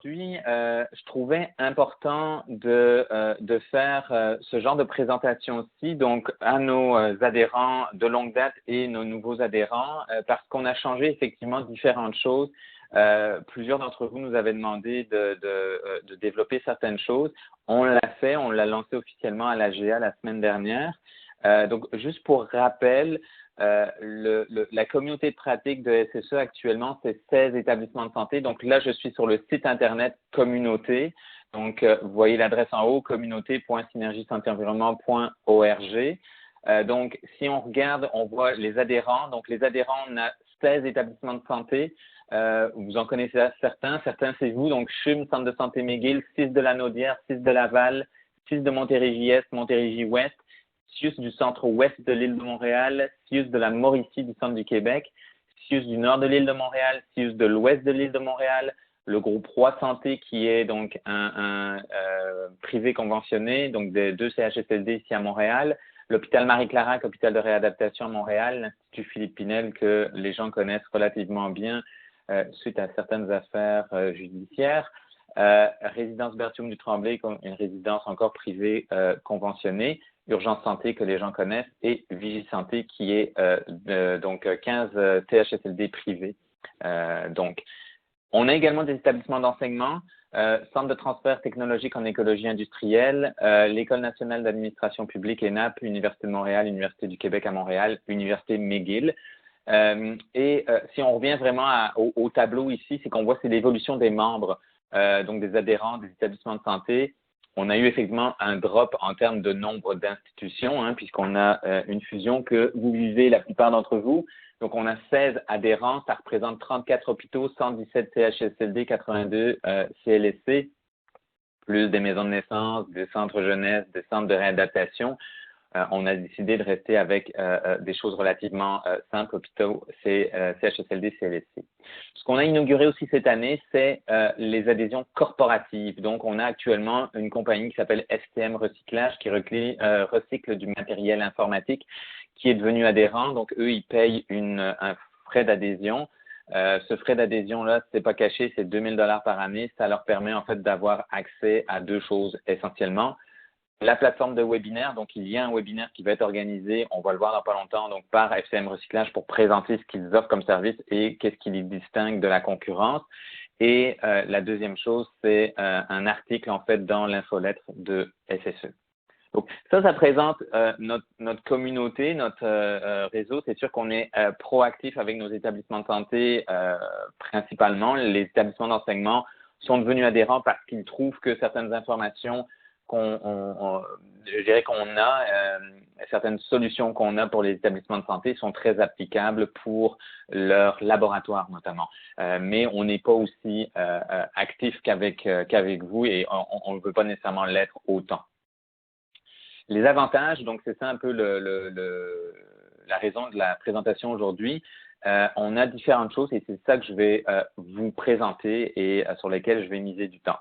Aujourd'hui, je trouvais important de faire ce genre de présentation aussi, donc à nos adhérents de longue date et nos nouveaux adhérents, parce qu'on a changé effectivement différentes choses. Plusieurs d'entre vous nous avaient demandé de développer certaines choses. On l'a fait, on l'a lancé officiellement à l'AGA la semaine dernière. Donc, juste pour rappel, la communauté de pratique de SSE actuellement, c'est 16 établissements de santé. Donc là, je suis sur le site Internet communauté. Donc, vous voyez l'adresse en haut, communauté.synergie-santé-environnement.org. Donc, si on regarde, on voit les adhérents. Donc, les adhérents, on a 16 établissements de santé. Vous en connaissez certains. Certains, c'est vous. Donc, CHUM, Centre de santé McGill, 6 de la Naudière, 6 de Laval, 6 de Montérégie-Est, Montérégie-Ouest, CIUS du centre-ouest de l'île de Montréal, CIUS de la Mauricie du centre du Québec, CIUS du nord de l'île de Montréal, CIUS de l'ouest de l'île de Montréal, le groupe Roi Santé qui est donc un privé conventionné, donc des 2 CHSLD ici à Montréal, l'hôpital Marie-Clarac, hôpital de réadaptation à Montréal, l'Institut Philippe Pinel que les gens connaissent relativement bien suite à certaines affaires judiciaires. Résidence Berthiaume du Tremblay, une résidence encore privée conventionnée, Urgence Santé que les gens connaissent et Vigisanté qui est donc 15 CHSLD privés. Donc, on a également des établissements d'enseignement, Centre de transfert technologique en écologie industrielle, l'École nationale d'administration publique ENAP, Université de Montréal, Université du Québec à Montréal, Université McGill. Si on revient vraiment au tableau ici, c'est qu'on voit c'est l'évolution des membres, donc des adhérents des établissements de santé. On a eu effectivement un drop en termes de nombre d'institutions, puisqu'on a une fusion que vous vivez la plupart d'entre vous. Donc, on a 16 adhérents, ça représente 34 hôpitaux, 117 CHSLD, 82 CLSC, plus des maisons de naissance, des centres jeunesse, des centres de réadaptation. On a décidé de rester avec des choses relativement simples, hôpitaux, CHSLD, CLSC. Ce qu'on a inauguré aussi cette année, c'est les adhésions corporatives. Donc, on a actuellement une compagnie qui s'appelle STM Recyclage qui recycle du matériel informatique qui est devenu adhérent. Donc, eux, ils payent un frais d'adhésion. Ce frais d'adhésion-là, c'est pas caché, c'est 2 000 $ par année. Ça leur permet en fait d'avoir accès à 2 choses essentiellement. La plateforme de webinaire, donc il y a un webinaire qui va être organisé, on va le voir dans pas longtemps, donc par FCM Recyclage pour présenter ce qu'ils offrent comme service et qu'est-ce qui les distingue de la concurrence. Et la deuxième chose, c'est un article en fait dans l'infolettre de SSE. Donc ça présente notre communauté, notre réseau. C'est sûr qu'on est proactif avec nos établissements de santé principalement. Les établissements d'enseignement sont devenus adhérents parce qu'ils trouvent que certaines informations je dirais qu'on a certaines solutions qu'on a pour les établissements de santé sont très applicables pour leur laboratoire notamment. Mais on n'est pas aussi actif qu'avec vous et on ne veut pas nécessairement l'être autant. Les avantages, donc c'est ça un peu la raison de la présentation aujourd'hui. On a différentes choses et c'est ça que je vais vous présenter et sur lesquelles je vais miser du temps.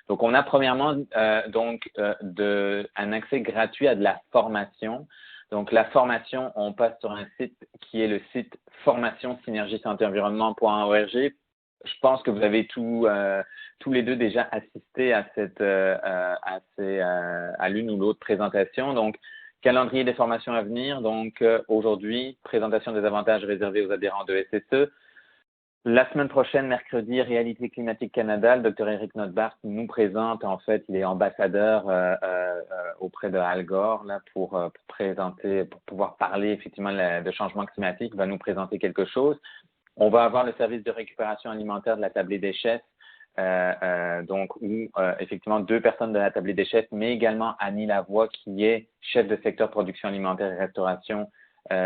Donc, on a premièrement un accès gratuit à de la formation. Donc, la formation, on passe sur un site qui est le site formation-synergie-santé-environnement.org. Je pense que vous avez tous les deux déjà assisté à l'une ou l'autre présentation. Donc, calendrier des formations à venir. Donc, aujourd'hui, présentation des avantages réservés aux adhérents de SSE. La semaine prochaine, mercredi, Réalité Climatique Canada, le Dr Eric Nothbart nous présente, en fait, il est ambassadeur auprès de Al Gore là, pour pouvoir parler effectivement de changement climatique, il va nous présenter quelque chose. On va avoir le service de récupération alimentaire de la Tablée des Chefs, donc où effectivement 2 personnes de la Tablée des Chefs, mais également Annie Lavoie qui est chef de secteur production alimentaire et restauration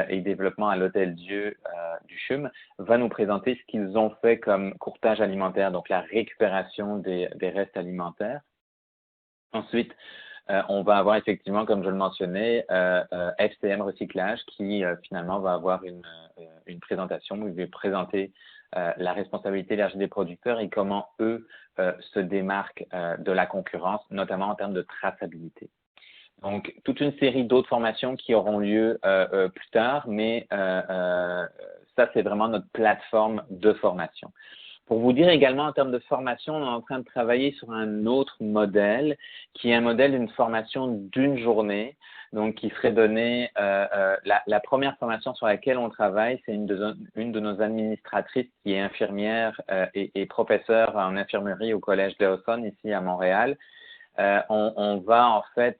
et développement à l'Hôtel Dieu du CHUM, va nous présenter ce qu'ils ont fait comme courtage alimentaire, donc la récupération des restes alimentaires. Ensuite, on va avoir effectivement, comme je le mentionnais, FCM Recyclage qui finalement va avoir une présentation où il va présenter la responsabilité élargie des producteurs et comment eux se démarquent de la concurrence, notamment en termes de traçabilité. Donc, toute une série d'autres formations qui auront lieu plus tard, mais ça, c'est vraiment notre plateforme de formation. Pour vous dire également, en termes de formation, on est en train de travailler sur un autre modèle, qui est un modèle d'une formation d'une journée, donc qui serait donnée, la première formation sur laquelle on travaille, c'est une de nos administratrices qui est infirmière et professeure en infirmerie au Collège Dawson, ici à Montréal. On va en fait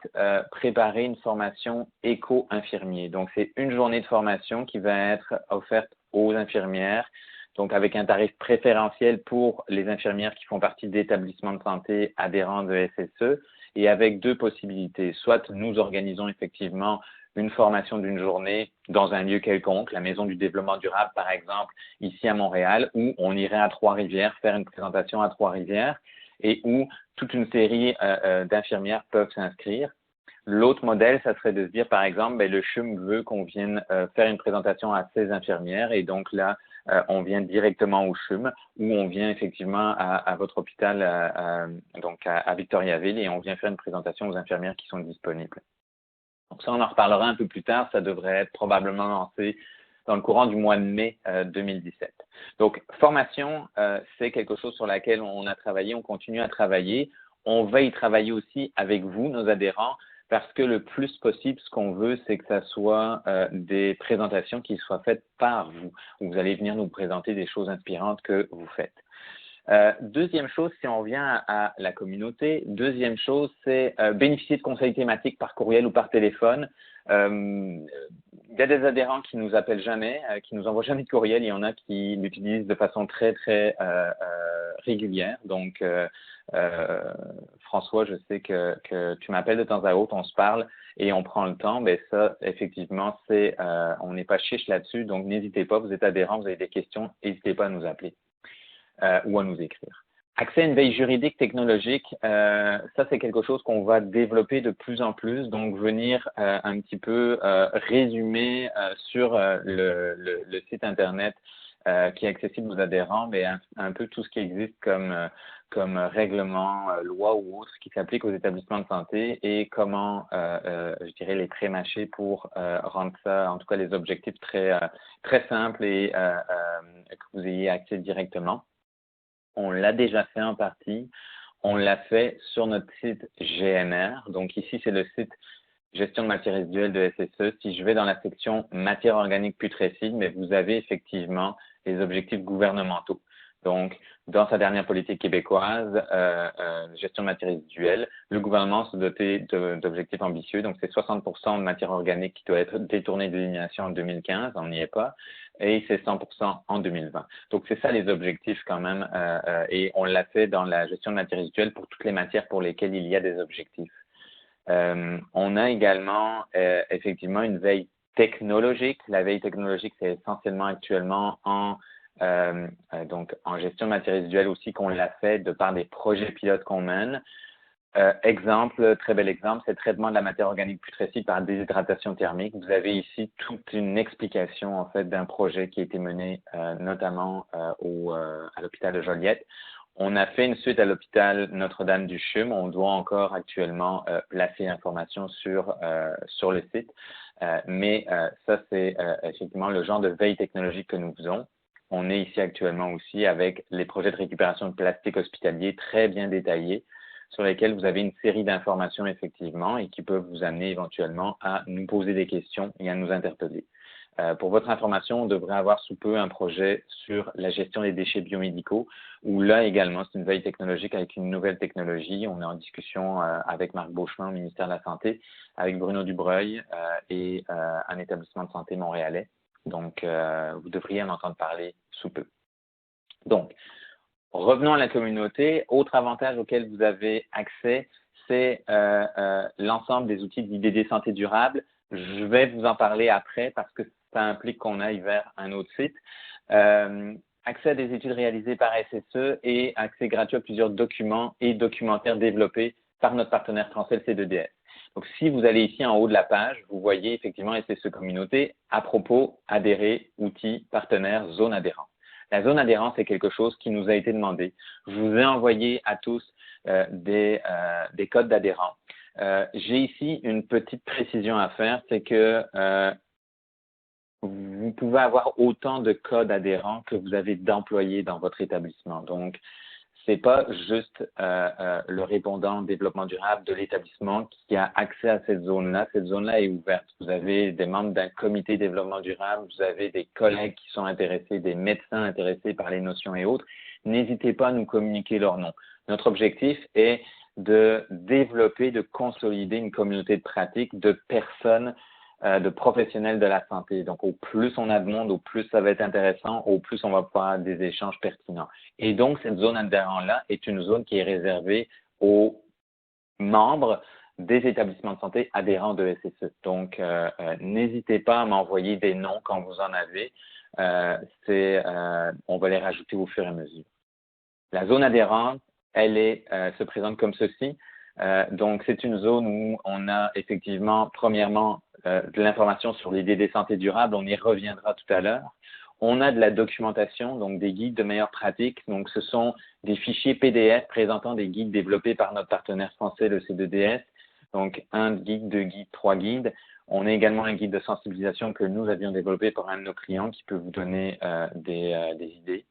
préparer une formation éco-infirmier. Donc, c'est une journée de formation qui va être offerte aux infirmières, donc avec un tarif préférentiel pour les infirmières qui font partie d'établissements de santé adhérents de SSE et avec deux possibilités. Soit nous organisons effectivement une formation d'une journée dans un lieu quelconque, la Maison du développement durable par exemple, ici à Montréal, où on irait à Trois-Rivières faire une présentation à Trois-Rivières et où toute une série d'infirmières peuvent s'inscrire. L'autre modèle, ça serait de se dire, par exemple, le CHUM veut qu'on vienne faire une présentation à 16 infirmières et donc là, on vient directement au CHUM ou on vient effectivement à votre hôpital, donc à Victoriaville et on vient faire une présentation aux infirmières qui sont disponibles. Donc ça, on en reparlera un peu plus tard. Ça devrait être probablement lancé dans le courant du mois de mai 2017. Donc, formation, c'est quelque chose sur laquelle on a travaillé, on continue à travailler. On va y travailler aussi avec vous, nos adhérents, parce que le plus possible, ce qu'on veut, c'est que ça soit des présentations qui soient faites par vous. Vous allez venir nous présenter des choses inspirantes que vous faites. Deuxième chose, si on revient à la communauté, deuxième chose, c'est bénéficier de conseils thématiques par courriel ou par téléphone. Il y a des adhérents qui nous appellent jamais, qui nous envoient jamais de courriel. Il y en a qui l'utilisent de façon très régulière. Donc, François, je sais que tu m'appelles de temps à autre, on se parle et on prend le temps. Ben ça, effectivement, on n'est pas chiche là-dessus. Donc, n'hésitez pas, vous êtes adhérents, vous avez des questions, n'hésitez pas à nous appeler. Ou à nous écrire. Accès à une veille juridique technologique, ça c'est quelque chose qu'on va développer de plus en plus, donc venir un petit peu résumer sur le site internet qui est accessible aux adhérents, mais un peu tout ce qui existe comme règlement, loi ou autre qui s'applique aux établissements de santé et comment, je dirais, les pré-mâcher pour rendre ça, en tout cas les objectifs très simples et que vous ayez accès directement. On l'a déjà fait en partie. On l'a fait sur notre site GMR. Donc ici, c'est le site gestion de matières résiduelles de SSE. Si je vais dans la section matières organiques putrécides, mais vous avez effectivement les objectifs gouvernementaux. Donc, dans sa dernière politique québécoise, gestion de matières résiduelles, le gouvernement se dotait d'objectifs ambitieux. Donc, c'est 60% de matière organique qui doit être détournée de l'élimination en 2015. On n'y est pas. Et c'est 100% en 2020. Donc, c'est ça les objectifs quand même. Et on l'a fait dans la gestion de matières résiduelles pour toutes les matières pour lesquelles il y a des objectifs. On a également effectivement une veille technologique. La veille technologique, c'est essentiellement actuellement donc en gestion de matières résiduelles aussi qu'on l'a fait de par des projets pilotes qu'on mène. Exemple, très bel exemple, c'est le traitement de la matière organique putrécide par déshydratation thermique. Vous avez ici toute une explication en fait d'un projet qui a été mené notamment à l'hôpital de Joliette. On a fait une suite à l'hôpital Notre-Dame du CHUM. On doit encore actuellement placer l'information sur le site. Mais ça, c'est effectivement le genre de veille technologique que nous faisons. On est ici actuellement aussi avec les projets de récupération de plastique hospitalier très bien détaillés sur lesquels vous avez une série d'informations effectivement et qui peuvent vous amener éventuellement à nous poser des questions et à nous interpeller. Pour votre information, on devrait avoir sous peu un projet sur la gestion des déchets biomédicaux où là également, c'est une veille technologique avec une nouvelle technologie. On est en discussion avec Marc Beauchemin au ministère de la Santé, avec Bruno Dubreuil et un établissement de santé montréalais. Donc, vous devriez en entendre parler sous peu. Donc, revenons à la communauté. Autre avantage auquel vous avez accès, c'est l'ensemble des outils d'IDD Santé Durable. Je vais vous en parler après parce que ça implique qu'on aille vers un autre site. Accès à des études réalisées par SSE et accès gratuit à plusieurs documents et documentaires développés par notre partenaire français, le C2DS. Donc, si vous allez ici en haut de la page, vous voyez effectivement SSE Communauté à propos, adhérer, outils, partenaires, zone adhérente. La zone adhérente, c'est quelque chose qui nous a été demandé. Je vous ai envoyé à tous des codes d'adhérents. J'ai ici une petite précision à faire, c'est que vous pouvez avoir autant de codes adhérents que vous avez d'employés dans votre établissement. Donc, c'est pas juste le répondant développement durable de l'établissement qui a accès à cette zone-là. Cette zone-là est ouverte. Vous avez des membres d'un comité développement durable, vous avez des collègues qui sont intéressés, des médecins intéressés par les notions et autres. N'hésitez pas à nous communiquer leur nom. Notre objectif est de développer, de consolider une communauté de pratique de personnes de professionnels de la santé. Donc, au plus on a de monde, au plus ça va être intéressant, au plus on va pouvoir avoir des échanges pertinents. Et donc, cette zone adhérent-là est une zone qui est réservée aux membres des établissements de santé adhérents de SSE. Donc, n'hésitez pas à m'envoyer des noms quand vous en avez. On va les rajouter au fur et à mesure. La zone adhérente, elle se présente comme ceci. Donc, c'est une zone où on a effectivement, premièrement, de l'information sur les DD santé durable. On y reviendra tout à l'heure. On a de la documentation, donc des guides de meilleures pratiques. Donc, ce sont des fichiers PDF présentant des guides développés par notre partenaire français, le C2DS. Donc, 1 guide, 2 guides, 3 guides. On a également un guide de sensibilisation que nous avions développé pour un de nos clients qui peut vous donner des idées.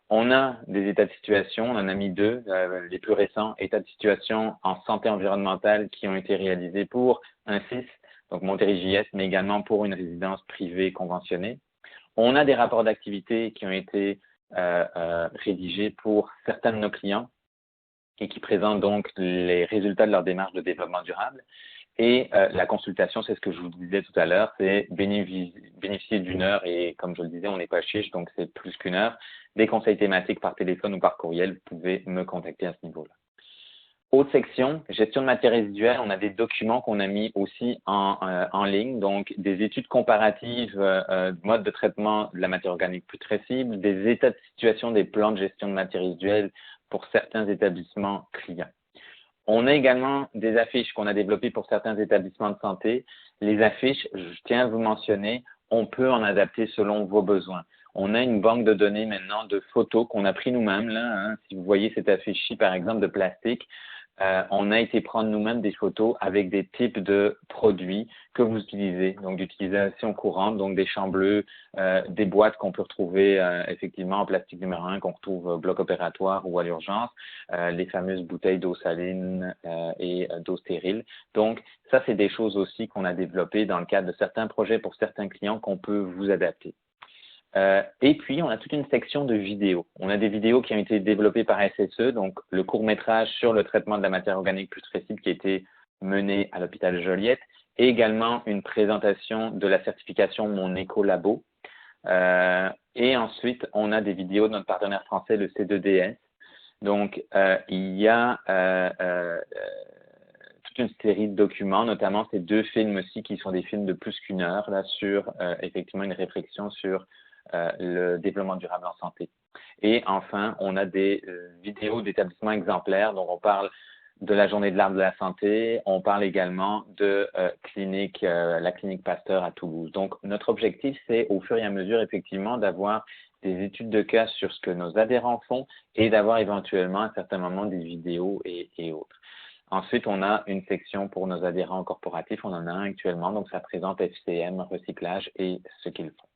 On a des états de situation, on en a mis 2, les plus récents, états de situation en santé environnementale qui ont été réalisés pour un CIS, donc Montéry JS, mais également pour une résidence privée conventionnée. On a des rapports d'activité qui ont été rédigés pour certains de nos clients et qui présentent donc les résultats de leur démarche de développement durable. Et la consultation, c'est ce que je vous disais tout à l'heure, c'est bénéficier d'une heure et comme je le disais, on n'est pas chiche, donc c'est plus qu'une heure. Des conseils thématiques par téléphone ou par courriel, vous pouvez me contacter à ce niveau-là. Autre section, gestion de matières résiduelles, on a des documents qu'on a mis aussi en ligne, donc des études comparatives, mode de traitement de la matière organique putrescible, des états de situation des plans de gestion de matières résiduelles pour certains établissements clients. On a également des affiches qu'on a développées pour certains établissements de santé. Les affiches, je tiens à vous mentionner, on peut en adapter selon vos besoins. On a une banque de données maintenant de photos qu'on a pris nous-mêmes. Là, Si vous voyez cette affiche-ci, par exemple, de plastique, on a été prendre nous-mêmes des photos avec des types de produits que vous utilisez, donc d'utilisation courante, donc des champs bleus, des boîtes qu'on peut retrouver effectivement en plastique numéro 1 qu'on retrouve au bloc opératoire ou à l'urgence, les fameuses bouteilles d'eau saline et d'eau stérile. Donc, ça, c'est des choses aussi qu'on a développées dans le cadre de certains projets pour certains clients qu'on peut vous adapter. Et puis, on a toute une section de vidéos. On a des vidéos qui ont été développées par SSE, donc le court-métrage sur le traitement de la matière organique putrescible qui a été mené à l'hôpital Joliette, et également une présentation de la certification Mon Écolabo. Et ensuite, on a des vidéos de notre partenaire français, le C2DS. Donc, il y a toute une série de documents, notamment ces 2 films aussi qui sont des films de plus qu'une heure là, sur effectivement une réflexion sur le développement durable en santé. Et enfin, on a des vidéos d'établissements exemplaires, donc on parle de la journée de l'arbre de la santé, on parle également de la clinique Pasteur à Toulouse. Donc, notre objectif, c'est au fur et à mesure, effectivement, d'avoir des études de cas sur ce que nos adhérents font et d'avoir éventuellement, à un certain moment, des vidéos et autres. Ensuite, on a une section pour nos adhérents corporatifs, on en a un actuellement, donc ça présente FCM, recyclage et ce qu'ils font.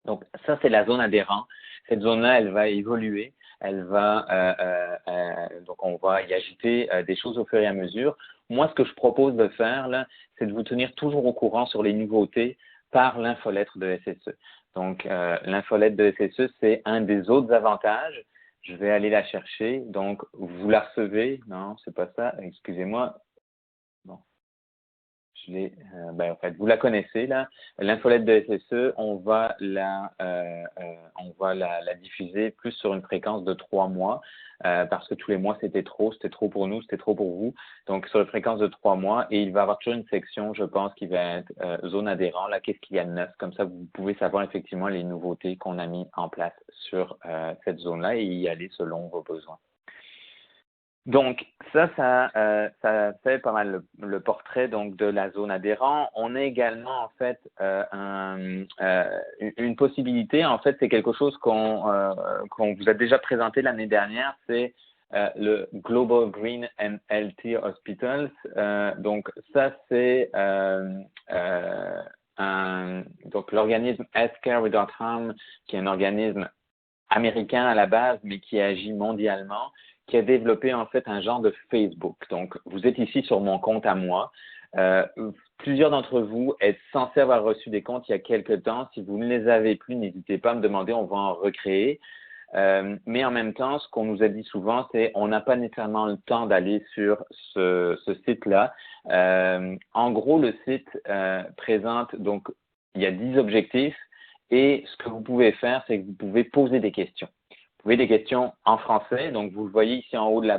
Donc, ça, c'est la zone adhérent. Cette zone-là, elle va évoluer. Donc, on va y ajouter des choses au fur et à mesure. Moi, ce que je propose de faire, là, c'est de vous tenir toujours au courant sur les nouveautés par l'infolettre de SSE. Donc, l'infolettre de SSE, c'est un des autres avantages. Je vais aller la chercher. Donc, vous la recevez. Non, c'est pas ça. Excusez-moi. Bon. En fait, vous la connaissez là, l'infolette de SSE, on va la diffuser plus sur une fréquence de 3 mois parce que tous les mois c'était trop pour nous, c'était trop pour vous. Donc sur une fréquence de 3 mois et il va y avoir toujours une section, je pense, qui va être zone adhérent. Là, qu'est-ce qu'il y a de neuf? Comme ça, vous pouvez savoir effectivement les nouveautés qu'on a mis en place sur cette zone-là et y aller selon vos besoins. Donc, ça fait pas mal le portrait donc de la zone adhérent. On a également en fait une possibilité. En fait, c'est quelque chose qu'on vous a déjà présenté l'année dernière. C'est le Global Green and Healthy Hospitals. Donc, ça c'est donc l'organisme Healthcare Without Harm, qui est un organisme américain à la base, mais qui agit mondialement, qui a développé en fait un genre de Facebook. Donc, vous êtes ici sur mon compte à moi. Plusieurs d'entre vous êtes censés avoir reçu des comptes il y a quelques temps. Si vous ne les avez plus, n'hésitez pas à me demander, on va en recréer. Mais en même temps, ce qu'on nous a dit souvent, c'est on n'a pas nécessairement le temps d'aller sur ce site-là. En gros, le site présente, donc, il y a 10 objectifs et ce que vous pouvez faire, c'est que vous pouvez poser des questions. Vous pouvez des questions en français, donc vous le voyez ici en haut de la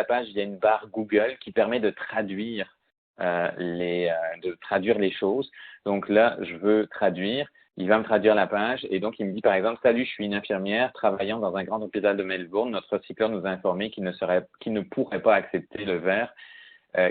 page, il y a une barre Google qui permet de traduire les choses. Donc là, je veux traduire. Il va me traduire la page et donc il me dit par exemple « Salut, je suis une infirmière travaillant dans un grand hôpital de Melbourne. Notre recycleur nous a informé qu'il ne pourrait pas accepter le verre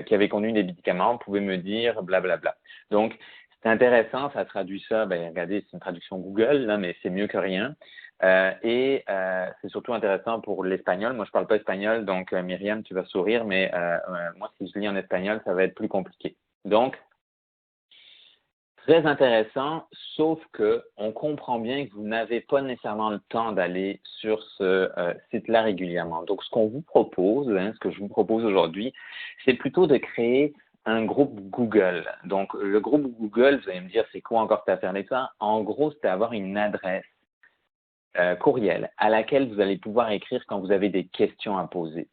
qui avait contenu des médicaments. Vous pouvez me dire blablabla. » Donc, c'est intéressant, ça traduit ça. Ben, regardez, c'est une traduction Google, là, mais c'est mieux que rien. C'est surtout intéressant pour l'espagnol. Moi, je parle pas espagnol, donc Myriam, tu vas sourire, mais moi, si je lis en espagnol, ça va être plus compliqué. Donc, très intéressant, sauf que on comprend bien que vous n'avez pas nécessairement le temps d'aller sur ce site-là régulièrement. Donc, ce qu'on vous propose, ce que je vous propose aujourd'hui, c'est plutôt de créer un groupe Google. Donc, le groupe Google, vous allez me dire, c'est quoi encore cette affaire avec ça? En gros, c'est avoir une adresse courriel à laquelle vous allez pouvoir écrire quand vous avez des questions à poser.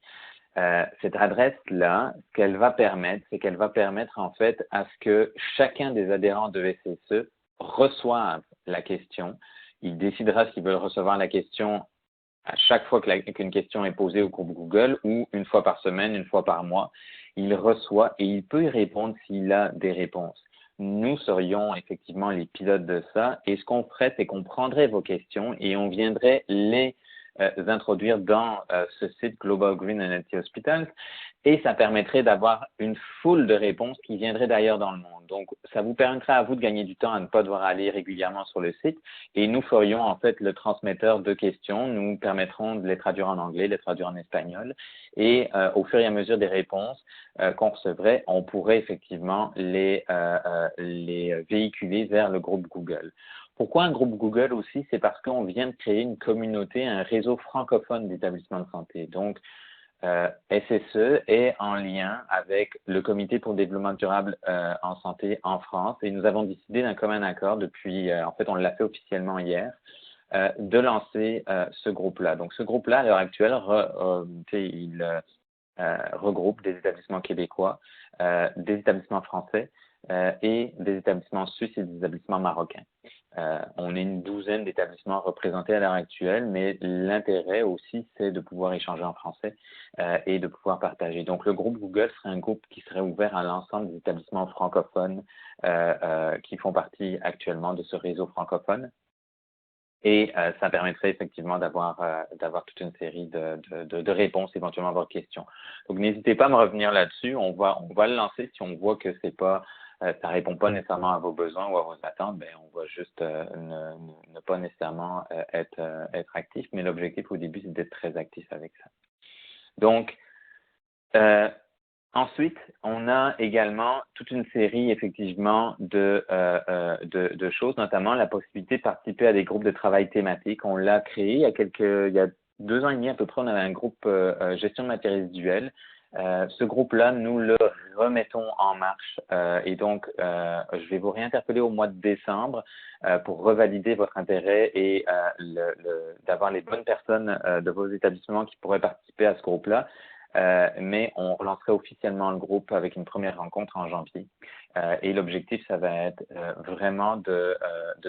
Cette adresse-là, ce qu'elle va permettre, c'est qu'elle va permettre en fait à ce que chacun des adhérents de SSE reçoive la question. Il décidera s'ils veulent recevoir la question à chaque fois qu'une question est posée au groupe Google ou une fois par semaine, une fois par mois. Il reçoit et il peut y répondre s'il a des réponses. Nous serions effectivement les pilotes de ça et ce qu'on ferait, c'est qu'on prendrait vos questions et on viendrait les introduire dans ce site Global Green and Healthy Hospitals et ça permettrait d'avoir une foule de réponses qui viendraient d'ailleurs dans le monde. Donc, ça vous permettra à vous de gagner du temps à ne pas devoir aller régulièrement sur le site et nous ferions en fait le transmetteur de questions. Nous permettrons de les traduire en anglais, de les traduire en espagnol et au fur et à mesure des réponses qu'on recevrait, on pourrait effectivement les véhiculer vers le groupe Google. Pourquoi un groupe Google aussi? C'est parce qu'on vient de créer une communauté, un réseau francophone d'établissements de santé. Donc, SSE est en lien avec le Comité pour le développement durable en santé en France et nous avons décidé d'un commun accord depuis, en fait, on l'a fait officiellement hier, de lancer ce groupe-là. Donc, ce groupe-là, à l'heure actuelle, il regroupe des établissements québécois, des établissements français et des établissements suisses et des établissements marocains. On est une douzaine d'établissements représentés à l'heure actuelle, mais l'intérêt aussi, c'est de pouvoir échanger en français et de pouvoir partager. Donc, le groupe Google serait un groupe qui serait ouvert à l'ensemble des établissements francophones qui font partie actuellement de ce réseau francophone. Et ça permettrait effectivement d'avoir toute une série de réponses éventuellement à vos questions. Donc, n'hésitez pas à me revenir là-dessus. On va le lancer si on voit que c'est pas ça répond pas nécessairement à vos besoins ou à vos attentes, ben on va juste ne pas nécessairement être actif. Mais l'objectif au début, c'est d'être très actif avec ça. Donc, ensuite, on a également toute une série effectivement de choses, notamment la possibilité de participer à des groupes de travail thématiques. On l'a créé il y a 2 ans et demi à peu près, on avait un groupe gestion de matières résiduelles. Ce groupe-là, nous le remettons en marche et donc je vais vous réinterpeller au mois de décembre pour revalider votre intérêt et d'avoir les bonnes personnes de vos établissements qui pourraient participer à ce groupe-là. Mais on relancerait officiellement le groupe avec une première rencontre en janvier. Et l'objectif, ça va être vraiment de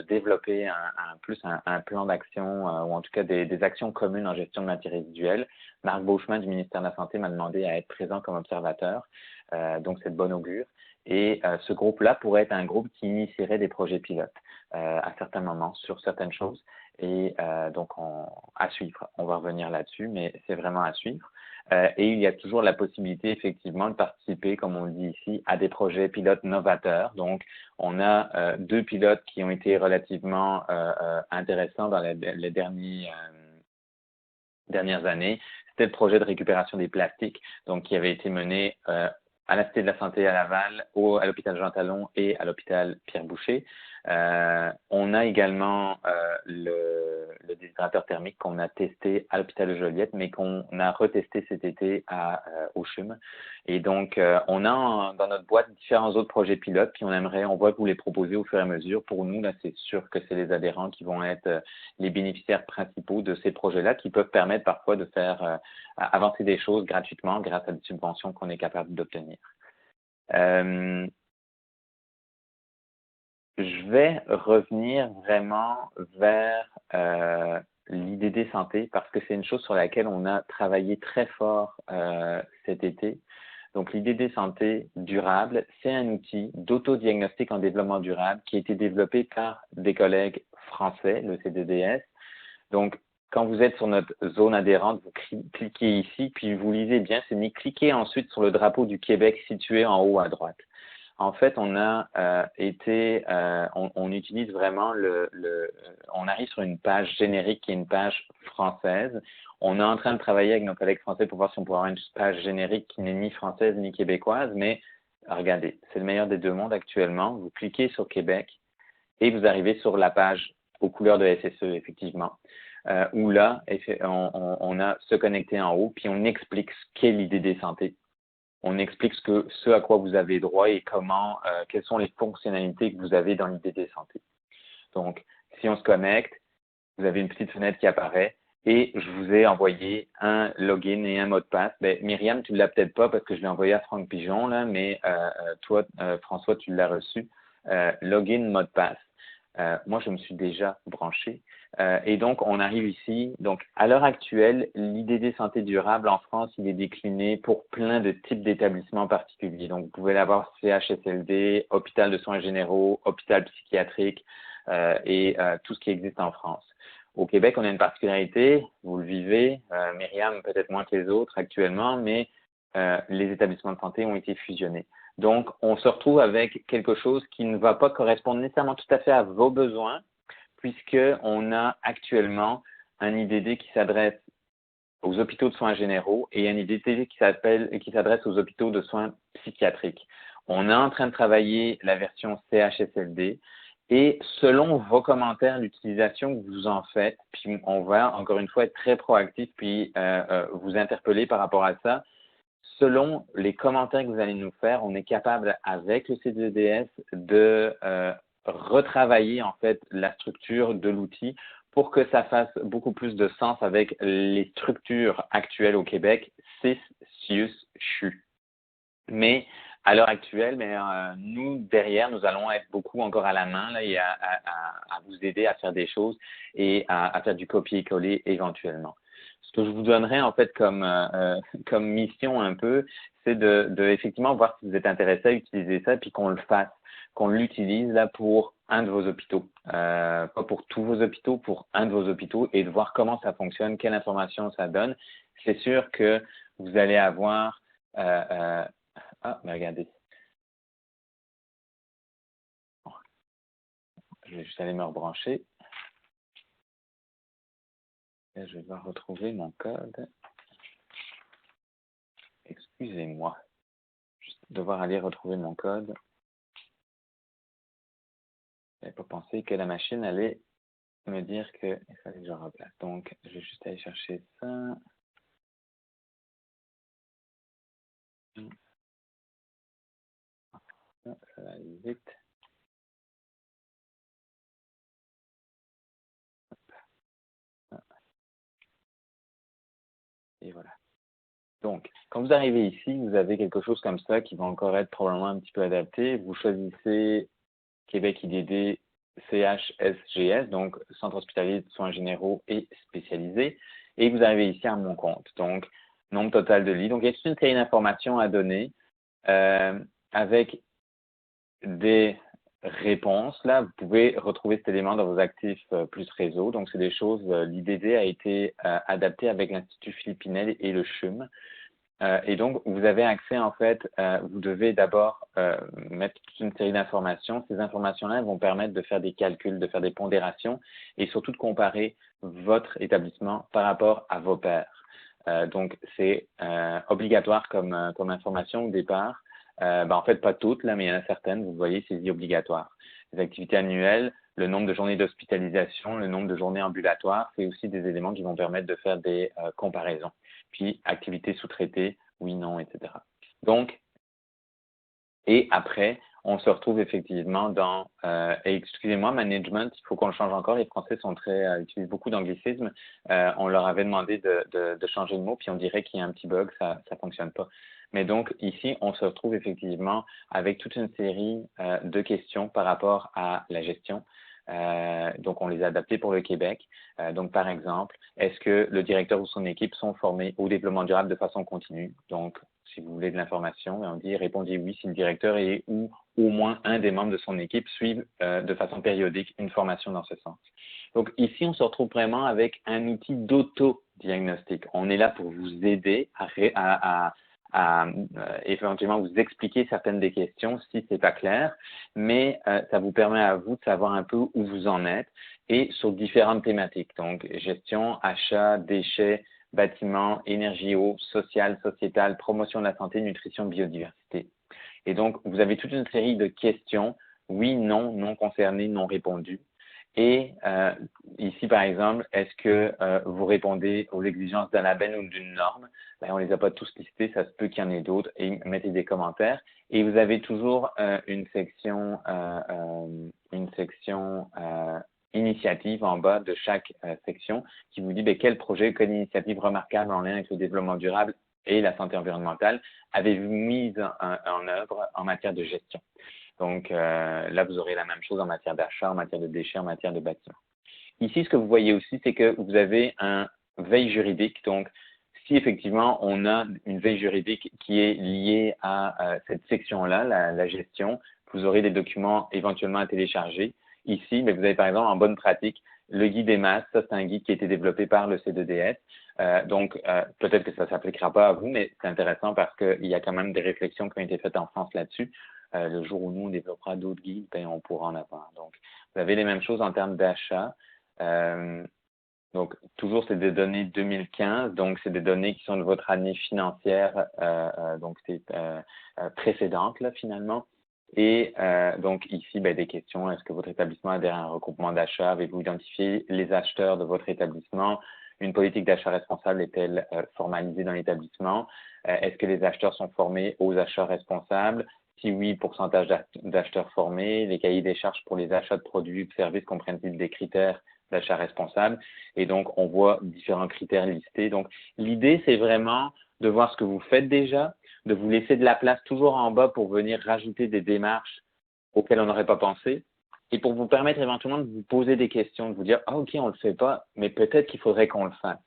développer un plan d'action ou en tout cas des actions communes en gestion de matières résiduelles. Marc Beauchemin du ministère de la Santé m'a demandé à être présent comme observateur, donc c'est de bon augure. Et ce groupe-là pourrait être un groupe qui initierait des projets pilotes à certains moments sur certaines choses. Et donc, à suivre. On va revenir là-dessus, mais c'est vraiment à suivre. Et il y a toujours la possibilité, effectivement, de participer, comme on le dit ici, à des projets pilotes novateurs. Donc, on a 2 pilotes qui ont été relativement intéressants dans les dernières années. C'était le projet de récupération des plastiques, donc qui avait été mené à la Cité de la Santé à Laval, à l'hôpital Jean Talon et à l'hôpital Pierre Boucher. On a également le déshydrateur thermique qu'on a testé à l'hôpital de Joliette, mais qu'on a retesté cet été au CHUM. Et donc, on a dans notre boîte différents autres projets pilotes, puis on va vous les proposer au fur et à mesure. Pour nous, là, c'est sûr que c'est les adhérents qui vont être les bénéficiaires principaux de ces projets-là, qui peuvent permettre parfois de faire avancer des choses gratuitement grâce à des subventions qu'on est capable d'obtenir. Je vais revenir vraiment vers l'IDD santé parce que c'est une chose sur laquelle on a travaillé très fort cet été. Donc, l'IDD santé durable, c'est un outil d'autodiagnostic en développement durable qui a été développé par des collègues français, le CDDS. Donc, quand vous êtes sur notre zone adhérente, vous cliquez ici, puis vous lisez bien, c'est mis. Cliquez ensuite sur le drapeau du Québec situé en haut à droite. En fait, on utilise vraiment on arrive sur une page générique qui est une page française. On est en train de travailler avec nos collègues français pour voir si on peut avoir une page générique qui n'est ni française ni québécoise, mais regardez, c'est le meilleur des deux mondes actuellement. Vous cliquez sur Québec et vous arrivez sur la page aux couleurs de SSE, effectivement, où là, on a se connecter en haut, puis on explique ce qu'est l'IDD santé. On explique ce à quoi vous avez droit et quelles sont les fonctionnalités que vous avez dans l'IDD santé. Donc, si on se connecte, vous avez une petite fenêtre qui apparaît et je vous ai envoyé un login et un mot de passe. Myriam, tu ne l'as peut-être pas parce que je l'ai envoyé à Franck Pigeon, là, mais toi, François, tu l'as reçu. Login, mot de passe. Moi, je me suis déjà branché. Et donc, on arrive ici. Donc, à l'heure actuelle, l'IDD santé durable en France, il est décliné pour plein de types d'établissements particuliers. Donc, vous pouvez l'avoir CHSLD, hôpital de soins généraux, hôpital psychiatrique et tout ce qui existe en France. Au Québec, on a une particularité, vous le vivez, Myriam peut-être moins que les autres actuellement, mais les établissements de santé ont été fusionnés. Donc, on se retrouve avec quelque chose qui ne va pas correspondre nécessairement tout à fait à vos besoins, puisqu'on a actuellement un IDD qui s'adresse aux hôpitaux de soins généraux et un IDD qui s'adresse aux hôpitaux de soins psychiatriques. On est en train de travailler la version CHSLD et selon vos commentaires, l'utilisation que vous en faites, puis on va encore une fois être très proactif puis vous interpeller par rapport à ça. Selon les commentaires que vous allez nous faire, on est capable avec le CDDS de retravailler en fait la structure de l'outil pour que ça fasse beaucoup plus de sens avec les structures actuelles au Québec, CIS, CIUS, CHU. Mais à l'heure actuelle, nous, derrière, nous allons être beaucoup encore à la main là, et à vous aider à faire des choses et à faire du copier-coller éventuellement. Ce que je vous donnerais en fait comme mission un peu, c'est de effectivement voir si vous êtes intéressé à utiliser ça puis qu'on le fasse, qu'on l'utilise là pour un de vos hôpitaux, pas pour tous vos hôpitaux, pour un de vos hôpitaux et de voir comment ça fonctionne, quelle information ça donne. C'est sûr que vous allez avoir regardez. Je vais juste aller me rebrancher. Et je vais devoir retrouver mon code. Excusez-moi. Juste devoir aller retrouver mon code. Je n'avais pas pensé que la machine allait me dire qu'il fallait que je replace. Donc, je vais juste aller chercher ça. Ça va aller vite. Et voilà. Donc, quand vous arrivez ici, vous avez quelque chose comme ça qui va encore être probablement un petit peu adapté. Vous choisissez Québec IDD CHSGS, donc Centre hospitalier de soins généraux et spécialisés. Et vous arrivez ici à mon compte. Donc, nombre total de lits. Donc, il y a toute une série d'informations à donner avec des réponses. Là, vous pouvez retrouver cet élément dans vos actifs plus réseau. Donc, c'est des choses, l'IDD a été adapté avec l'Institut Philippinel et le CHUM. Et donc, vous avez accès, en fait, vous devez d'abord mettre toute une série d'informations. Ces informations-là vont permettre de faire des calculs, de faire des pondérations et surtout de comparer votre établissement par rapport à vos pairs. Donc, c'est obligatoire comme information au départ. En fait, pas toutes, là, mais il y en a certaines, vous voyez, saisie obligatoire. Les activités annuelles, le nombre de journées d'hospitalisation, le nombre de journées ambulatoires, c'est aussi des éléments qui vont permettre de faire des comparaisons. Puis, activités sous-traitées, oui, non, etc. Donc, et après, on se retrouve effectivement dans, excusez-moi, management, il faut qu'on le change encore. Les Français sont utilisent beaucoup d'anglicismes. On leur avait demandé de changer de mot, puis on dirait qu'il y a un petit bug, ça fonctionne pas. Mais donc ici, on se retrouve effectivement avec toute une série de questions par rapport à la gestion. Donc, on les a adaptées pour le Québec. Donc, par exemple, est-ce que le directeur ou son équipe sont formés au développement durable de façon continue? Donc, si vous voulez de l'information, on dit répondez oui si le directeur et ou au moins un des membres de son équipe suivent de façon périodique une formation dans ce sens. Donc ici, on se retrouve vraiment avec un outil d'auto-diagnostic. On est là pour vous aider à éventuellement vous expliquer certaines des questions si c'est pas clair, mais ça vous permet à vous de savoir un peu où vous en êtes et sur différentes thématiques. Donc gestion, achat, déchets, bâtiments, énergie, eau, social, sociétal, promotion de la santé, nutrition, biodiversité. Et donc, vous avez toute une série de questions, oui, non, non concernées, non répondues. Et ici, par exemple, est-ce que vous répondez aux exigences d'un label ou d'une norme? On ne les a pas tous listés, ça se peut qu'il y en ait d'autres, et mettez des commentaires. Et vous avez toujours une section initiative en bas de chaque section qui vous dit quel projet, quelle initiative remarquable en lien avec le développement durable et la santé environnementale avez-vous mis en œuvre en matière de gestion. Donc là, vous aurez la même chose en matière d'achat, en matière de déchets, en matière de bâtiments. Ici, ce que vous voyez aussi, c'est que vous avez un veille juridique. Donc, si effectivement on a une veille juridique qui est liée à cette section-là, la gestion, vous aurez des documents éventuellement à télécharger. Ici, mais vous avez par exemple en bonne pratique le guide des masses. Ça, c'est un guide qui a été développé par le C2DS. Donc, peut-être que ça ne s'appliquera pas à vous, mais c'est intéressant parce qu'il y a quand même des réflexions qui ont été faites en France là-dessus. Le jour où nous, on développera d'autres guides, on pourra en avoir. Donc, vous avez les mêmes choses en termes d'achat. Donc, toujours, c'est des données 2015. Donc, c'est des données qui sont de votre année financière, donc c'est précédente, là, finalement. Et donc ici, des questions. Est-ce que votre établissement adhère à un regroupement d'achat? Avez-vous identifié les acheteurs de votre établissement? Une politique d'achat responsable est-elle formalisée dans l'établissement? Est-ce que les acheteurs sont formés aux achats responsables? Si oui, pourcentage d'acheteurs formés? Les cahiers des charges pour les achats de produits ou de services comprennent-ils des critères d'achat responsable? Et donc, on voit différents critères listés. Donc, l'idée, c'est vraiment de voir ce que vous faites déjà, de vous laisser de la place toujours en bas pour venir rajouter des démarches auxquelles on n'aurait pas pensé et pour vous permettre éventuellement de vous poser des questions, de vous dire « Ah, OK, on ne le fait pas, mais peut-être qu'il faudrait qu'on le fasse. »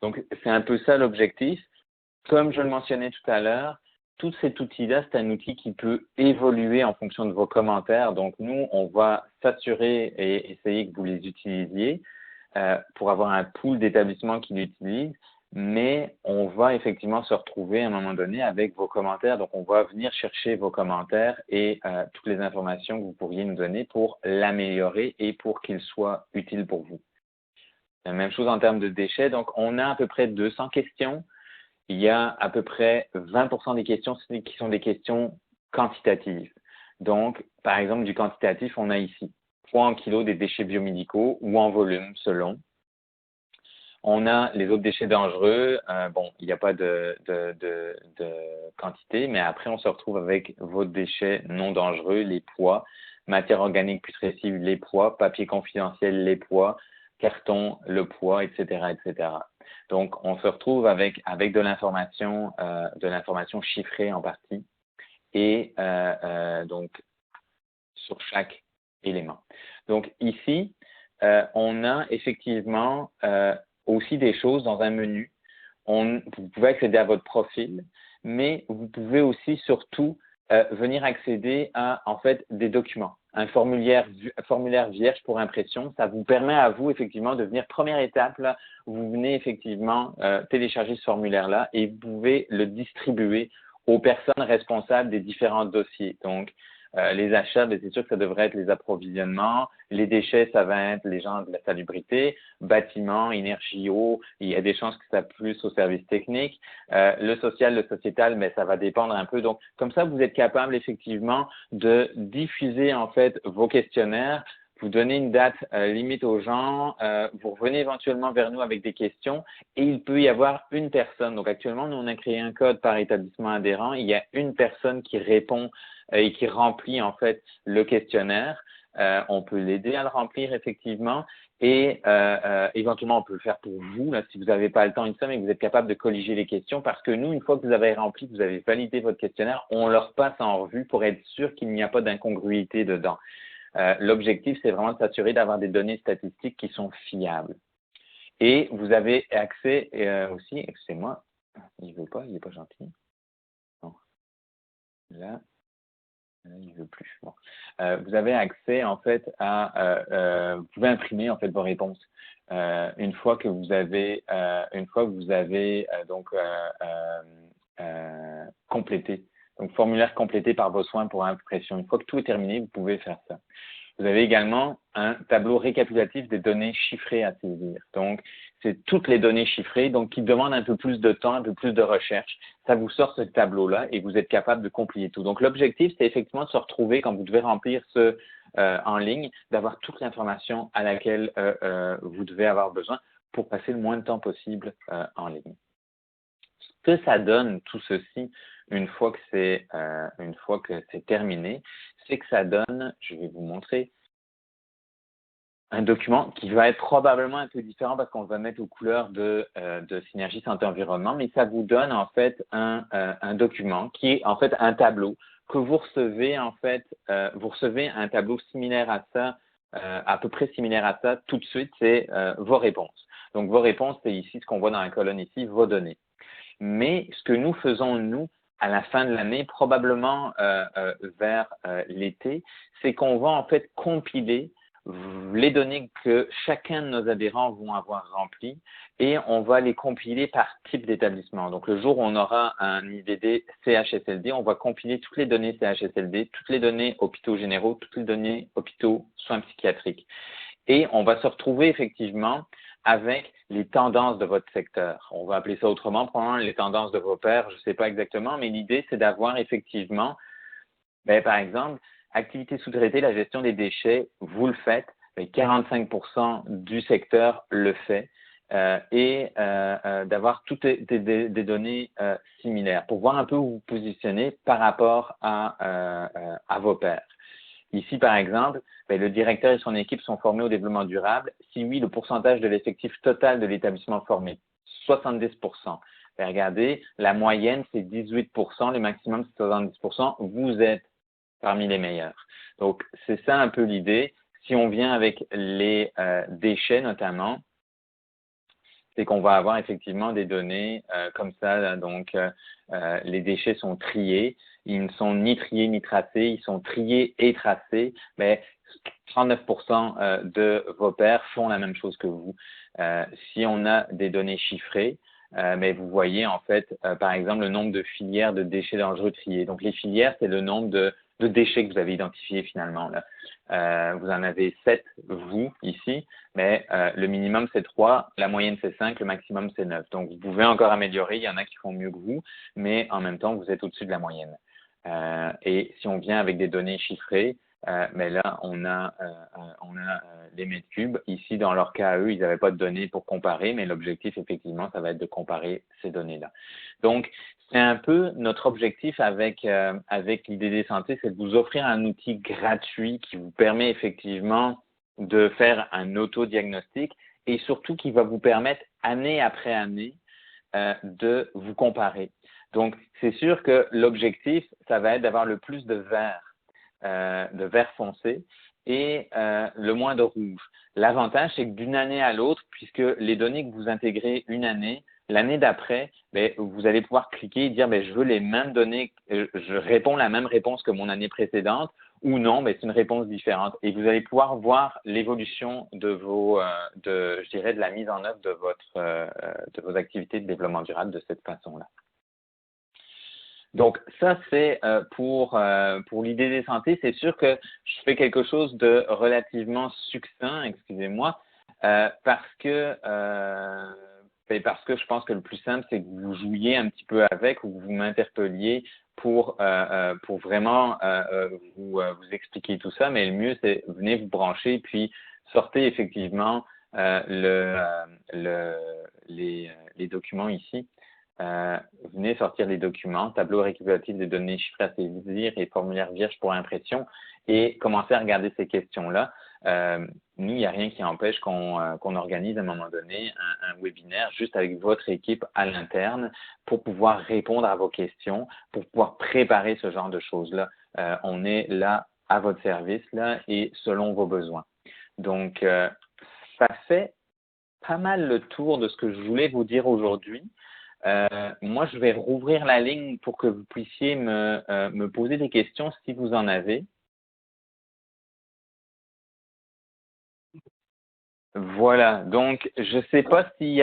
Donc, c'est un peu ça l'objectif. Comme je le mentionnais tout à l'heure, tout cet outil-là, c'est un outil qui peut évoluer en fonction de vos commentaires. Donc, nous, on va s'assurer et essayer que vous les utilisiez pour avoir un pool d'établissements qui l'utilisent. Mais on va effectivement se retrouver à un moment donné avec vos commentaires. Donc, on va venir chercher vos commentaires et toutes les informations que vous pourriez nous donner pour l'améliorer et pour qu'il soit utile pour vous. La même chose en termes de déchets. Donc, on a à peu près 200 questions. Il y a à peu près 20% des questions qui sont des questions quantitatives. Donc, par exemple, du quantitatif, on a ici poids en kilos des déchets biomédicaux ou en volume, selon. On a les autres déchets dangereux. Il n'y a pas de quantité, mais après, on se retrouve avec vos déchets non dangereux, les poids, matière organique putrescible, les poids, papier confidentiel, les poids, carton, le poids, etc., etc. Donc, on se retrouve avec de l'information chiffrée en partie et donc sur chaque élément. Donc, ici, on a effectivement aussi des choses dans un menu. Vous pouvez accéder à votre profil, mais vous pouvez aussi surtout venir accéder à en fait des documents. Un formulaire vierge pour impression, ça vous permet à vous effectivement de venir, première étape, là, vous venez effectivement télécharger ce formulaire-là et vous pouvez le distribuer aux personnes responsables des différents dossiers. Donc, Les achats, ben, c'est sûr que ça devrait être les approvisionnements. Les déchets, ça va être les gens de la salubrité. Bâtiments, énergie, eau, il y a des chances que ça plus au service technique. Le social, le sociétal, mais ça va dépendre un peu. Donc, comme ça, vous êtes capable effectivement de diffuser en fait vos questionnaires. Vous donnez une date limite aux gens, vous revenez éventuellement vers nous avec des questions et il peut y avoir une personne. Donc actuellement, nous on a créé un code par établissement adhérent. Il y a une personne qui répond et qui remplit en fait le questionnaire. On peut l'aider à le remplir effectivement et éventuellement on peut le faire pour vous là, si vous n'avez pas le temps une semaine et que vous êtes capable de colliger les questions parce que nous, une fois que vous avez rempli, que vous avez validé votre questionnaire, on le repasse en revue pour être sûr qu'il n'y a pas d'incongruité dedans. L'objectif, c'est vraiment de s'assurer d'avoir des données statistiques qui sont fiables. Et vous avez accès aussi, excusez-moi, il veut pas, il n'est pas gentil. Non. Là, il veut plus. Bon. Vous avez accès en fait à, vous pouvez imprimer en fait vos réponses une fois que vous avez, donc complété. Donc formulaire complété par vos soins pour impression. Une fois que tout est terminé, vous pouvez faire ça. Vous avez également un tableau récapitulatif des données chiffrées à saisir. Donc, c'est toutes les données chiffrées, donc qui demandent un peu plus de temps, un peu plus de recherche. Ça vous sort ce tableau-là et vous êtes capable de compiler tout. Donc, l'objectif, c'est effectivement de se retrouver quand vous devez remplir ce en ligne, d'avoir toute l'information à laquelle vous devez avoir besoin pour passer le moins de temps possible en ligne. Ce que ça donne, tout ceci, une fois que c'est terminé, c'est que ça donne, je vais vous montrer, un document qui va être probablement un peu différent parce qu'on va mettre aux couleurs de Synergie Santé Environnement, mais ça vous donne en fait un document qui est en fait un tableau que vous recevez en fait, vous recevez un tableau similaire à ça, à peu près similaire à ça tout de suite, c'est vos réponses. Donc vos réponses, c'est ici ce qu'on voit dans la colonne ici, vos données. Mais ce que nous faisons, nous, à la fin de l'année, probablement vers l'été, c'est qu'on va en fait compiler les données que chacun de nos adhérents vont avoir remplies et on va les compiler par type d'établissement. Donc, le jour où on aura un IDD CHSLD, on va compiler toutes les données CHSLD, toutes les données hôpitaux généraux, toutes les données hôpitaux soins psychiatriques. Et on va se retrouver effectivement avec les tendances de votre secteur. On va appeler ça autrement, probablement les tendances de vos pairs, je ne sais pas exactement, mais l'idée, c'est d'avoir effectivement, par exemple, activité sous-traitée, la gestion des déchets, vous le faites, 45% du secteur le fait, et d'avoir toutes des données similaires pour voir un peu où vous vous positionnez par rapport à vos pairs. Ici, par exemple, le directeur et son équipe sont formés au développement durable. Si oui, le pourcentage de l'effectif total de l'établissement formé, 70%. Regardez, la moyenne, c'est 18%, le maximum, c'est 70%. Vous êtes parmi les meilleurs. Donc, c'est ça un peu l'idée. Si on vient avec les déchets notamment, c'est qu'on va avoir effectivement des données comme ça. Là, donc, les déchets sont triés. Ils ne sont ni triés ni tracés. Ils sont triés et tracés. Mais 39% de vos pairs font la même chose que vous. Si on a des données chiffrées, mais vous voyez en fait, par exemple, le nombre de filières de déchets dangereux triés. Donc, les filières, c'est le nombre de déchets que vous avez identifiés finalement. Là. Vous en avez 7, vous, ici, mais le minimum, c'est 3, la moyenne, c'est 5, le maximum, c'est 9. Donc, vous pouvez encore améliorer. Il y en a qui font mieux que vous, mais en même temps, vous êtes au-dessus de la moyenne. Et si on vient avec des données chiffrées, mais là, on a les mètres cubes. Ici, dans leur cas, eux, ils n'avaient pas de données pour comparer, mais l'objectif, effectivement, ça va être de comparer ces données-là. Donc, c'est un peu notre objectif avec l'IDD Santé, c'est de vous offrir un outil gratuit qui vous permet effectivement de faire un autodiagnostic et surtout qui va vous permettre, année après année, de vous comparer. Donc, c'est sûr que l'objectif, ça va être d'avoir le plus de vert foncé et le moins de rouge. L'avantage, c'est que d'une année à l'autre, puisque les données que vous intégrez une année, l'année d'après, vous allez pouvoir cliquer et dire je veux les mêmes données, je réponds la même réponse que mon année précédente ou non, c'est une réponse différente. Et vous allez pouvoir voir l'évolution de de la mise en œuvre de vos activités de développement durable de cette façon-là. Donc ça, c'est pour l'idée des santé. C'est sûr que je fais quelque chose de relativement succinct, excusez-moi, parce que je pense que le plus simple, c'est que vous jouiez un petit peu avec ou que vous m'interpelliez pour vraiment vous expliquer tout ça. Mais le mieux, c'est venez vous brancher puis sortez effectivement les documents ici. Venez sortir les documents, tableau récapitulatif des données chiffrées à saisir et formulaire vierge pour impression et commencer à regarder ces questions-là. Nous, il n'y a rien qui empêche qu'on organise à un moment donné un webinaire juste avec votre équipe à l'interne pour pouvoir répondre à vos questions, pour pouvoir préparer ce genre de choses-là. On est là à votre service là et selon vos besoins. Donc, ça fait pas mal le tour de ce que je voulais vous dire aujourd'hui. Moi, je vais rouvrir la ligne pour que vous puissiez me poser des questions si vous en avez. Voilà, donc je ne sais pas si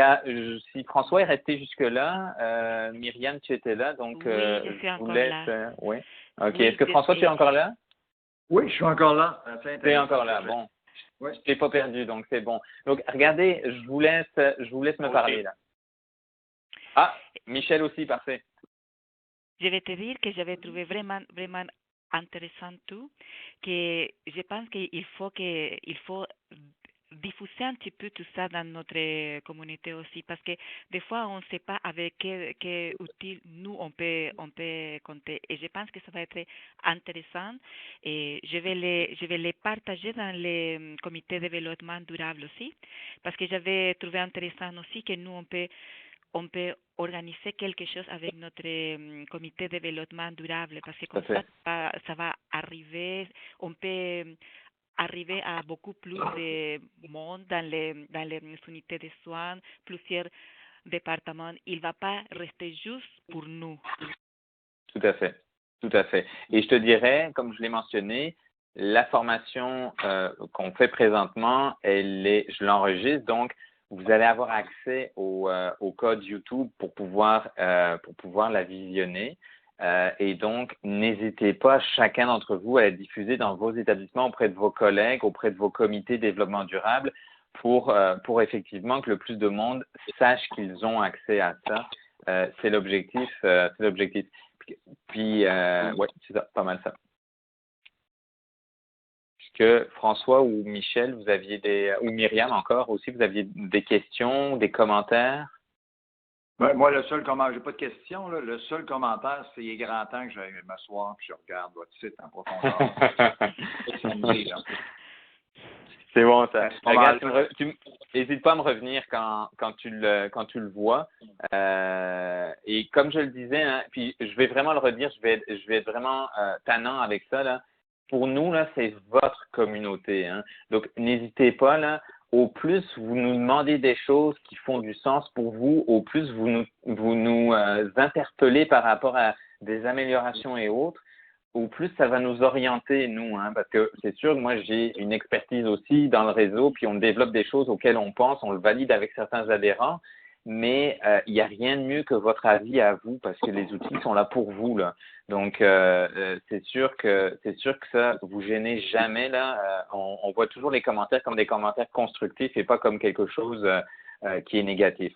François est resté jusque-là. Myriam, tu étais là, donc Oui, je suis je vous encore laisse. là. Oui. OK. Oui, Est-ce que François, tu es encore là? Oui, je suis encore là. Tu es encore là. Bon. Oui. Je t'ai pas perdu, donc c'est bon. Donc, regardez, je vous laisse me parler là. Ah, Michel aussi, parfait. Je vais te dire que j'avais trouvé vraiment, vraiment intéressant tout, que je pense qu'il faut diffuser un petit peu tout ça dans notre communauté aussi, parce que des fois, on ne sait pas avec quel outil nous, on peut compter. Et je pense que ça va être intéressant. Et je vais les partager dans les comités de développement durable aussi, parce que j'avais trouvé intéressant aussi que nous, on peut organiser quelque chose avec notre comité de développement durable, parce que comme ça va arriver, on peut arriver à beaucoup plus de monde dans les unités de soins, plusieurs départements. Il ne va pas rester juste pour nous. Tout à fait. Tout à fait. Et je te dirais, comme je l'ai mentionné, la formation qu'on fait présentement, je l'enregistre, donc vous allez avoir accès au code YouTube pour pouvoir la visionner. Et donc, n'hésitez pas, chacun d'entre vous, à la diffuser dans vos établissements auprès de vos collègues, auprès de vos comités de développement durable pour effectivement que le plus de monde sache qu'ils ont accès à ça. C'est l'objectif. Puis, ouais, c'est ça, pas mal ça. Est-ce que François ou Michel, vous aviez ou Myriam encore aussi, vous aviez des questions, des commentaires? Ben, moi, le seul commentaire, j'ai pas de questions, là. Le seul commentaire, c'est qu'il est grand temps que j'aille m'asseoir et je regarde votre site en profondeur. C'est bon, ça. Regarde, n'hésite pas à me revenir quand tu le vois. Et comme je le disais, hein, puis je vais vraiment le redire, je vais être vraiment tannant avec ça, là. Pour nous, là, c'est votre communauté, hein. Donc, n'hésitez pas, là. Au plus vous nous demandez des choses qui font du sens pour vous, au plus vous nous interpellez par rapport à des améliorations et autres, au plus ça va nous orienter, nous, hein, parce que c'est sûr que moi, j'ai une expertise aussi dans le réseau, puis on développe des choses auxquelles on pense, on le valide avec certains adhérents, mais il n'y a rien de mieux que votre avis à vous, parce que les outils sont là pour vous, là. Donc, c'est sûr que ça vous gênez jamais, là. On voit toujours les commentaires comme des commentaires constructifs et pas comme quelque chose qui est négatif.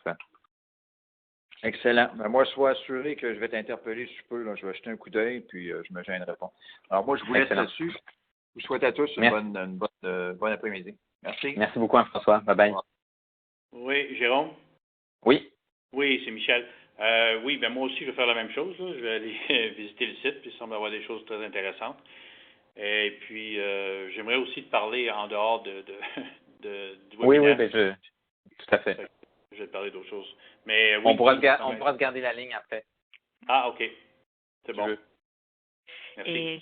Excellent. Ben, moi, sois assuré que je vais t'interpeller si je peux. Là. Je vais jeter un coup d'œil, puis je me gênerai pas. Alors, moi, je vous laisse là-dessus. Je vous souhaite à tous une bonne après-midi. Merci. Merci beaucoup, François. Bye-bye. Oui, Jérôme? Oui. Oui, c'est Michel. Oui, ben moi aussi, je vais faire la même chose. Là. Je vais aller visiter le site, puis il semble y avoir des choses très intéressantes. Et puis, j'aimerais aussi te parler en dehors du webinaire. Oui, ben tout à fait. Je vais te parler d'autres choses. Mais oui, on pourra se garder la ligne après. Ah, OK. C'est bon. Merci. Et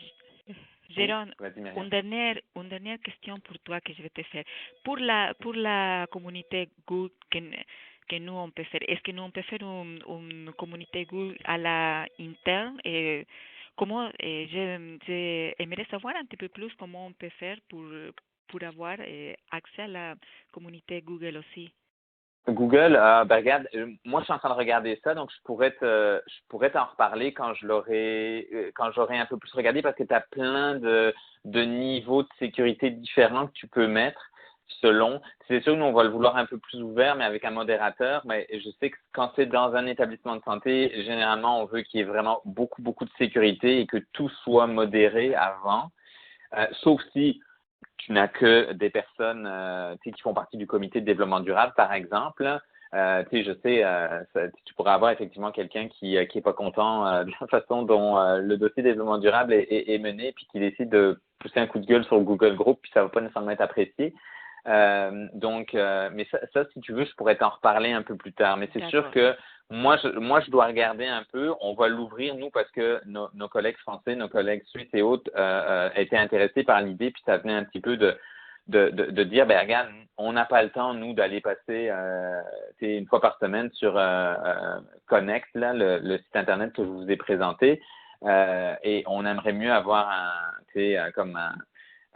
Jérôme, Oui, une dernière question pour toi que je vais te faire. Pour la communauté Google que nous on peut faire, est-ce que nous on peut faire une communauté Google à la interne et comment j'aimerais savoir un petit peu plus comment on peut faire pour avoir accès à la communauté Google aussi. Google, ben regarde, moi je suis en train de regarder ça, donc je pourrais t'en reparler quand j'aurai un peu plus regardé parce que tu as plein de niveaux de sécurité différents que tu peux mettre selon. C'est sûr que nous on va le vouloir un peu plus ouvert, mais avec un modérateur. Mais je sais que quand c'est dans un établissement de santé, généralement on veut qu'il y ait vraiment beaucoup de sécurité et que tout soit modéré avant. Sauf si tu n'as que des personnes qui font partie du comité de développement durable, par exemple. Je sais, tu pourrais avoir effectivement quelqu'un qui est pas content de la façon dont le dossier de développement durable est mené, puis qui décide de pousser un coup de gueule sur Google Group, puis ça va pas nécessairement être apprécié. Mais ça, si tu veux, je pourrais t'en reparler un peu plus tard. Mais c'est sûr que moi, je dois regarder un peu. On va l'ouvrir, nous, parce que nos collègues français, nos collègues suisses et autres étaient intéressés par l'idée, puis ça venait un petit peu de dire, ben regarde, on n'a pas le temps, nous, d'aller passer une fois par semaine sur Connect, là, le site Internet que je vous ai présenté. Et on aimerait mieux avoir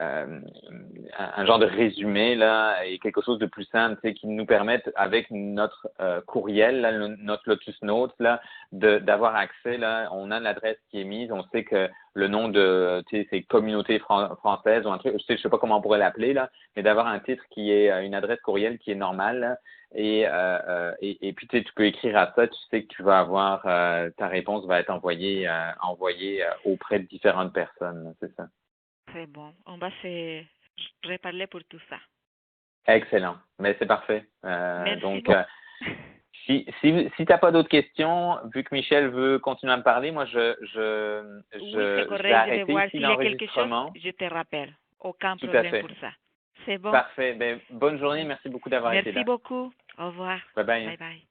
un genre de résumé là et quelque chose de plus simple, qui nous permette avec notre courriel, là, notre Lotus Notes là, d'avoir accès là. On a l'adresse qui est mise, on sait que le nom de c'est communauté française ou un truc, je sais pas comment on pourrait l'appeler là, mais d'avoir un titre qui est une adresse courriel qui est normale là, et puis tu peux écrire à ça, tu sais que tu vas avoir ta réponse va être envoyée auprès de différentes personnes, c'est ça. C'est bon. On va se reparler pour tout ça. Excellent. Mais c'est parfait. Merci Donc, beaucoup. si tu n'as pas d'autres questions, vu que Michel veut continuer à me parler, moi, Oui, c'est correct. vais arrêter Je vais voir ici s'il y a quelque chose. l'enregistrement. Je te rappelle. Aucun Tout à problème fait. pour ça. C'est bon. Parfait. Ben, bonne journée. Merci beaucoup d'avoir été là. Merci beaucoup. Au revoir. Bye bye. Bye bye.